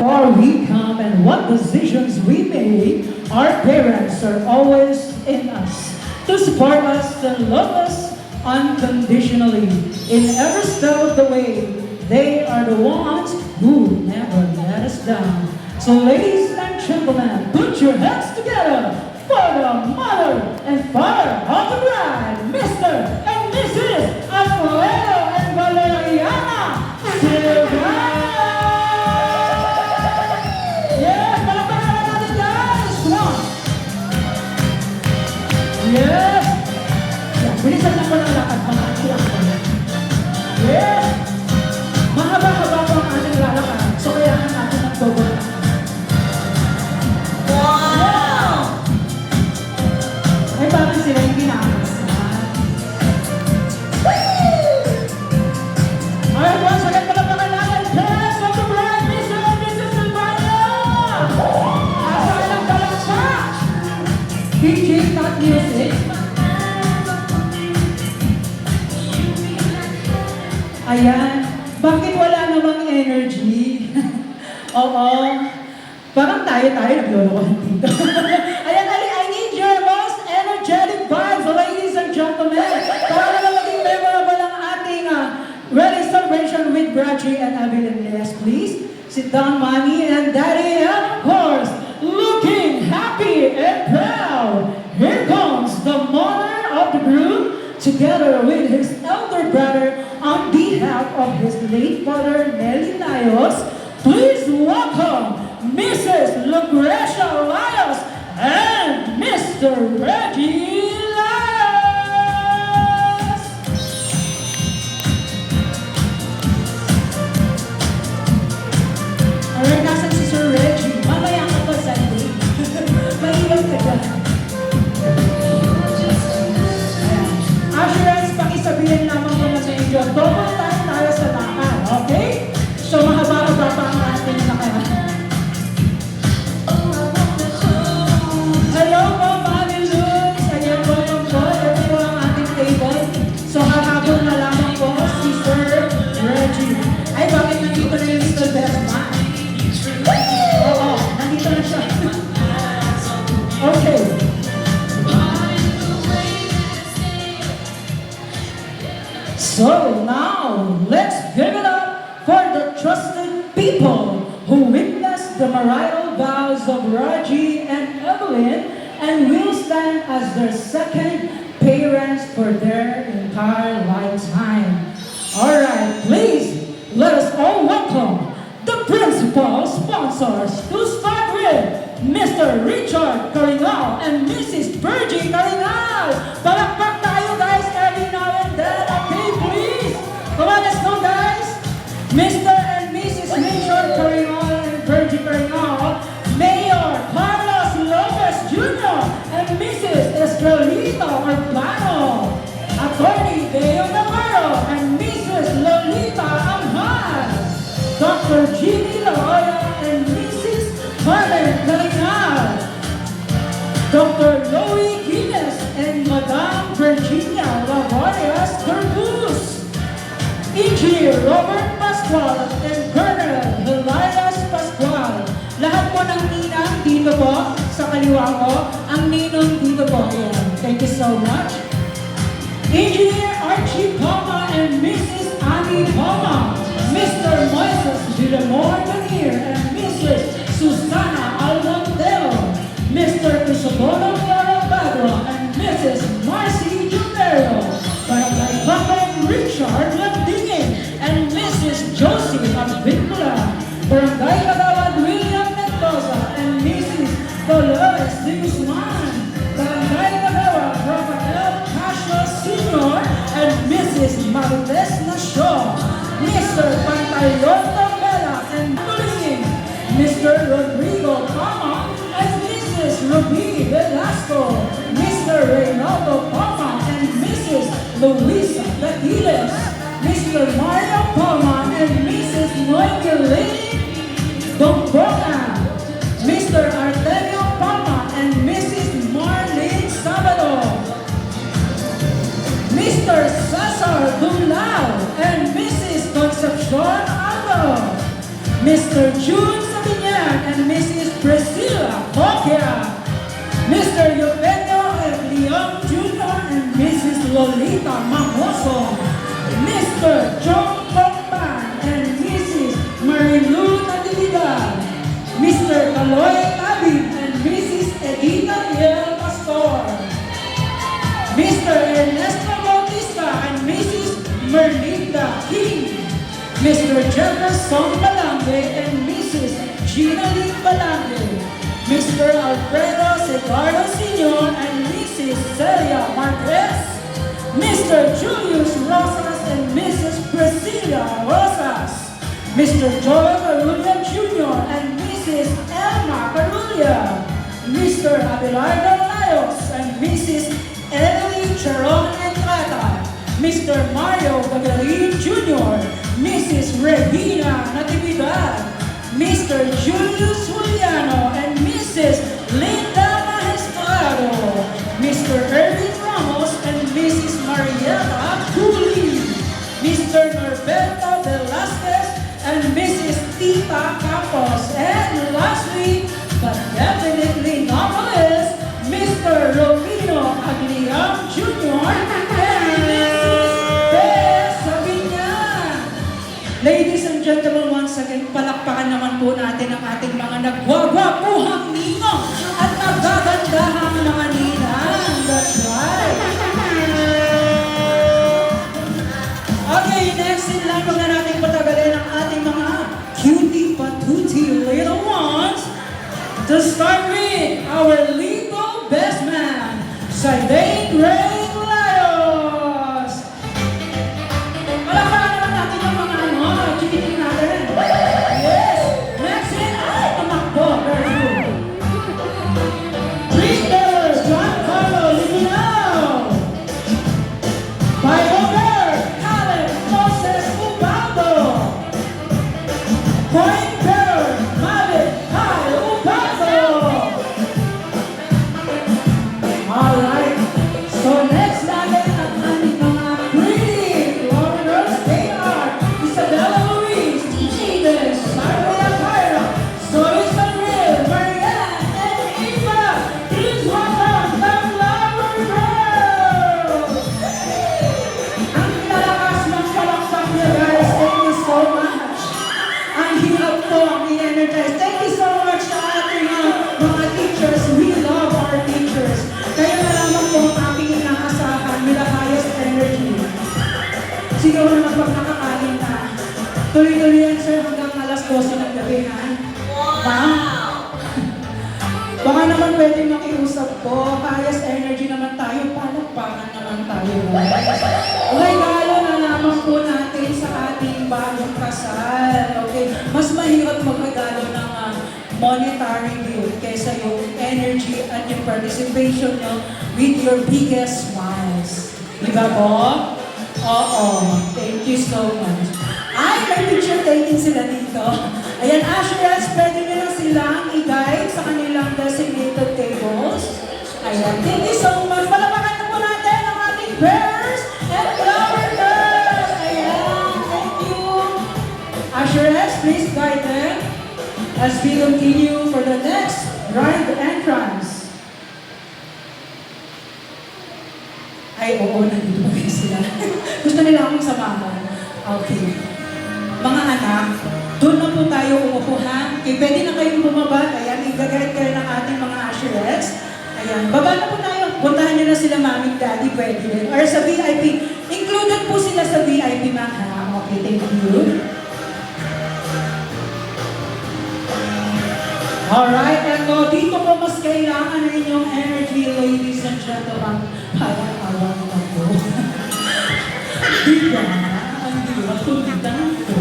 far we come and what decisions we make, our parents are always in us to support us and love us unconditionally. In every step of the way, they are the ones who never let us down. So ladies and gentlemen, put your hands together for the mother and father of the bride, Mr. and Mrs. Alfredo and Valeriana Silvana! Yes, palakpakan natin guys! Come on! Yes! Yan, bilisan lang po ng lakad, mga ilang po. Yes! Mahaba-haba po ang ating lalakad, so kailangan natin ng togo. Wow! Ay, parang sila yung ginakasan. Alright, once again, palakpakan natin. Parents of the bride, Mr. and Mrs. Silvana! Asa ng palakpak? DJ Cut Music. Ayan, bakit wala namang energy? Oo, parang tayo naglolokohan dito. Ayan, I need your most energetic vibes, ladies and gentlemen. Para naman maging memorable ang ating wedding celebration with Brachi and Evelyn. Yes, please. Sit down, mommy and daddy, and of course, looking happy and proud. Here comes the mother of the groom, together with his elder brother, on behalf of his late father, Nelly Layos. Please welcome Mrs. Lucrecia Layos and Mr. Reggie Layos. Alright, nasan si Sir Reggie? Mamaya ka to, Sunday. Maiwan ka dyan. Assurance, pakisabihin lamang ko na sa inyo, double time tayo sa lakad, okay? So mahaba-haba pa ang ating lakad. Hello po, Mami Luz! Ayan po, ito po ang ating table. So hahabol na lamang po si Sir Reggie. Ay, bakit nandito na yung Mr. Bestman? Oo, nandito na siya. Okay. So now, let's give it up for the trusted people who witnessed the marital vows of Raji and Evelyn and will stand as their second parents for their entire lifetime. Alright, please, let us all welcome the principal sponsors to start with Mr. Richard Carinal and Mrs. Virgie Carinal. Palakpak tayo guys every now and then. Okay, please. Come on, let's go guys. Mr. and Mrs. Richard Carinal and Virgie Carinal, Mayor Carlos Lopez Jr. and Mrs. Estrelita Urbano, Attorney Deo Navarro and Mrs. Lolita Amhar, Dr. Ginny Loya and Mrs. Carmen Carinal, Dr. Louie Guinness and Madame Virginia Lavarias Corpus, Engineer Robert Pascual and Colonel Hilarias Pascual. Lahat po ng ninang dito po, sa kaliwa ko, ang ninong dito po. Ayan. Thank you so much. Engineer Archie Palma and Mrs. Annie Palma, Mr. Moises Villamor Danier and Mrs. Susana Almontero, Mr. Crisobono Padro and Mrs. Marcy Junero, Barangay Bakang Richard Landingin and Mrs. Josie Abicula, Barangay Kagawad William Mendoza and Mrs. Dolores de Guzman, Barangay Kagawad Rafael Casio Sr. and Mrs. Marites Nasho, Mr. Pantaylon Tambela and Mr. Rodrigo Palma and Mrs. Ruby Velasco, Mr. Reynaldo Palma and Mrs. Luisa Baquiles, Mr. Mario Palma and Mrs. Noeline Domboga, Mr. Artemio Palma and Mrs. Marlene Sabado, Mr. Cesar Dumlao and Mrs. Concepcion Aldo, Mr. June Sabino Marian and Mrs. Priscilla Coquia, Mr. Eugenio F. Leon Jr. and Mrs. Lolita Mamoso, Mr. John Pokpan and Mrs. Marilu Natividad, Mr. Kaloy Tabib and Mrs. Edita L. Pastor, Mr. Ernesto Bautista and Mrs. Merlinda King, Mr. Jefferson Balange and Mrs. Gina Lee Balange, Mr. Alfredo Segardo Sr. and Mrs. Celia Marquez, Mr. Julius Rosas and Mrs. Priscilla Rosas, Mr. Joel Carulla Jr. and Mrs. Elma Carulla, Mr. Abelardo Layos and Mrs. Emily Charon Entrata, Mr. Mario Gagarin Jr., Mrs. Regina Natividad, Mr. Julius Juliano and Mrs. Linda Maestrado, Mr. Erwin Ramos and Mrs. Mariela Cooley, Mr. Norberto Velasquez and Mrs. Tita Campos, and lastly, but definitely not least, Mr. Romino Agliam Jr. and Mrs. Beth Sabinyan. Ladies and gentlemen, once again, palakpakan naman po natin ang ating mga nagwagwapuhang ninong at nagagandahang mga ninang. That's right. Okay, next in line, huwag na natin patagalin ang ating mga cutie patootie little ones. To start with, our legal best man, Saidane Ray Layos. Palakpakan naman natin yung mga chikiting natin. Yes! Next in, ay, tumakbo. Very good. Reader, John Carlo Liminao. Biographer, Caleb Moses Ubaldo. Coin bearer, Malik Kyle Ubaldo. Alright, so next natin ang ating mga pretty foreigners. They are Isabella Luis, Eden, Maria Kyra, Zoe Sanril, Marianne, and Eva. Please welcome the Flower Girls! Ang lalakas ng palakpak niya, guys. Thank you so much. Ang hirap po ang i-energize. Thank you so much sa ating mga teachers. We love our teachers. Kaya na lamang po ang aking inaasahan with the highest energy. Siguro naman pag nakakain na, tuloy-tuloy yan sir hanggang alas 12 ng gabi, ha? Wow! Baka naman pwede makiusap po. Highest energy naman tayo. Palakpakan naman tayo. Regalo na lamang po natin sa ating bagong kasal. Okay? Mas mahirap magregalo ng monetary gift kaysa yung energy at yung participation nyo with your biggest smiles. Diba po? Oo. Thank you so much. Ay, may picture taking sila dito. Ayan, Asheras, pwede nyo lang silang i-guide sa kanilang designated tables. Ayan, thank you so much. Palapakan na po natin ang ating bears and flower girls. Ayan, thank you. Asheras, please guide them as we continue for the next bride entrance. Ay, oo, nandito pa sila. Gusto nila akong samahan. Okay. Mga anak, doon na po tayo umupo, ha? Okay, pwede na kayong bumaba. Ayan, i-guide kayo ng ating mga asherettes. Ayan, baba na po tayo. Puntahan nyo na sila, mami, daddy, pwede rin. Or sa VIP. Included po sila sa VIP, ma'am, ha? Okay, thank you. Alright, eto, dito po mas kailangan na inyong energy, ladies and gentlemen. Parang awan na po. Diba? Ang hirap tulitan po.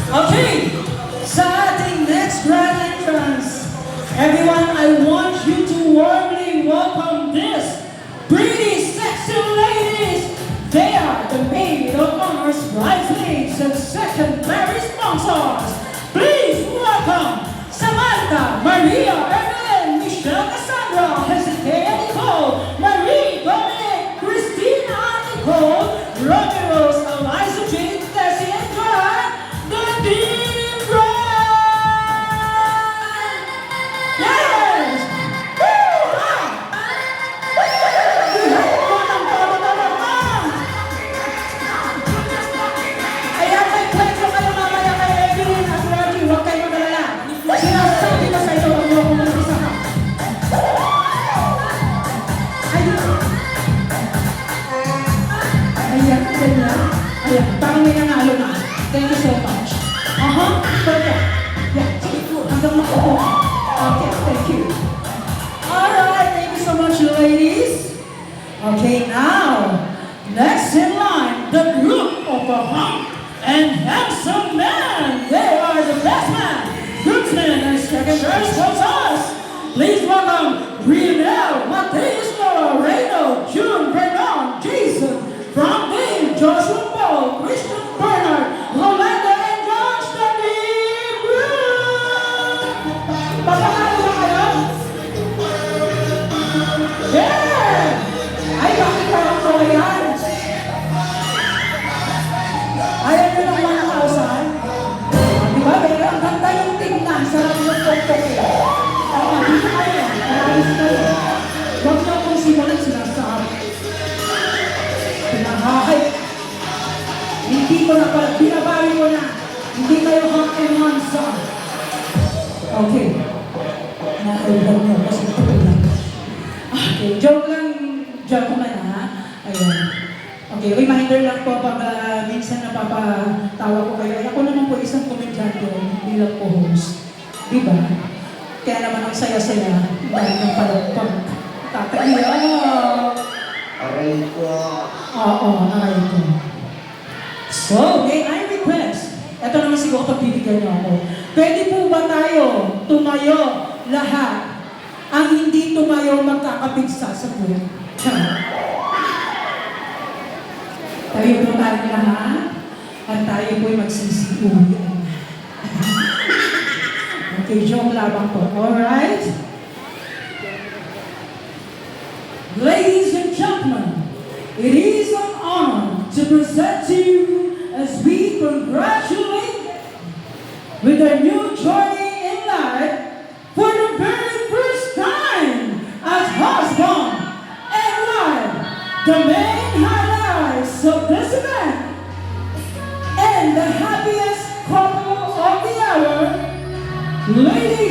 Okay, sa ating next grand entrance, everyone, I want you to warmly welcome this pretty, sexy ladies. They are the maid of honors, bridesmaids, and secondary sponsors. Please welcome Samantha, Maria, Evelyn, Michelle Cassandra, Hezekiah Nicole, Marie, Dominic, Christina Nicole, Roger Rose, Eliza Jane, Tessie, and Joanne, the Team Bride! Okay, now, next in line, the group of a hunk and handsome men. They are the best man, groomsmen, and second verse was us. Please welcome Rienel, Mateus Noah, Reyno, June, Vernon, Jason, Frank Dean, Joshua Paul, Christian Bernard, Rolanda, and John Stanley Brown. Papakalo na kayo? Yeah! Ay, bakit parang ko yan? Ayaw nyo lang mga kausan? Di ba, Bea? Ang ganda yung tingnan. Sarap yung photo ko. Oo, dito kayo. Ayos kayo. Huwag nyo akong simulan sinasabi. Pinahahay. Hindi ko na pala, binabawi ko na. Hindi kayo hot and handsome. Okay. Nakailan nyo kasi ito lang. Okay, joke lang, gentlemen ha. Ayun. Okay, reminder lang po pag minsan napapatawa ko kayo. Ako naman po isang komedyante, hindi lang po host. Diba? Kaya naman ang saya-saya dahil ng palagpag. Kakaiyak! Aray ko. Oo, aray ko. So, may I request, ito naman siguro pagbibigyan niyo ako. Pwede po ba tayo tumayo lahat? Ang hindi tumayo magkakapigsa sa buhay. Tayo po tayo lahat at tayo po'y magsisiuwi. Okay, joke labang po. Alright? Ladies and gentlemen, it is an honor to present to you as we congratulate with a new journey in life for the very first time as husband and wife. The main highlights of this event and the happiest couple of the hour, ladies